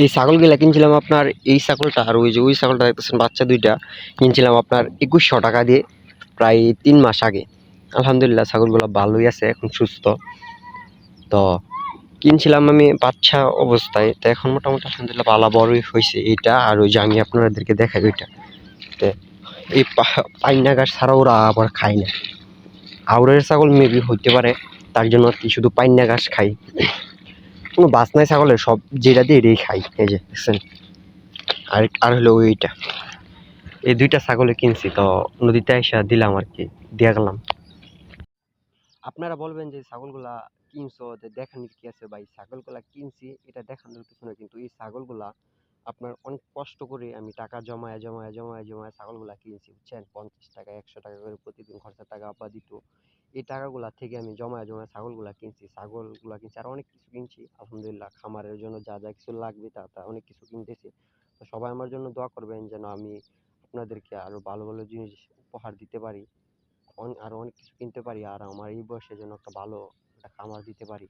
এই ছাগলগুলা কিনছিলাম আপনার, এই ছাগলটা আর ওই যে ওই ছাগলটা দেখতেছেন বাচ্চা দুইটা, কিনছিলাম আপনার 2100 টাকা দিয়ে প্রায় 3 মাস আগে। আলহামদুলিল্লাহ ছাগলগুলো ভালোই আছে, এখন সুস্থ। তো কিনছিলাম আমি বাচ্চা অবস্থায়, তো এখন মোটামুটি আলহামদুলিল্লাহ ভালো বড়ই হয়েছে এইটা। আর ওই যে আমি আপনাদেরকে দেখাই ওইটা, তো এই পাইন্না ঘাস ছাড়া ওরা আবার খায় না। আউরের ছাগল মেবি হইতে পারে, তার জন্য কি শুধু পাইন্না ঘাস খাই। কোনো বাস নাই ছাগলের, সব যেটা দিয়ে এটাই খাই। এই যে দেখছেন, আর আর হলো ওইটা, এই দুইটা ছাগলে কিনছি, তো নদীতে এসে দিলাম আর কি, দিয়া গেলাম। আপনারা বলবেন যে ছাগলগুলা কিনছো যে দেখানোর কি আছে ভাই? ছাগলগুলা কিনছি এটা দেখানোর কিছু না, কিন্তু এই ছাগলগুলা আপনার অনেক কষ্ট করে আমি টাকা জমায় ছাগলগুলা কিনছি, বুঝছেন? 50 টাকা 100 টাকা করে প্রতিদিন খরচের টাকা আব্বা দিত। এই টাকাগুলা থেকে আমি জমায় ছাগলগুলা কিনছি। ছাগলগুলা কিনছি আর অনেক কিছু কিনছি আলহামদুলিল্লাহ। খামারের জন্য যা যা কিছু লাগবে তা অনেক কিছু কিনতেছি। তো সবাই আমার জন্য দোয়া করবেন যেন আমি আপনাদেরকে আরো ভালো ভালো জিনিস উপহার দিতে পারি, আরো অনেক কিছু কিনতে পারি, আর আমার এই বয়সে যেন একটা ভালো একটা খামার দিতে পারি।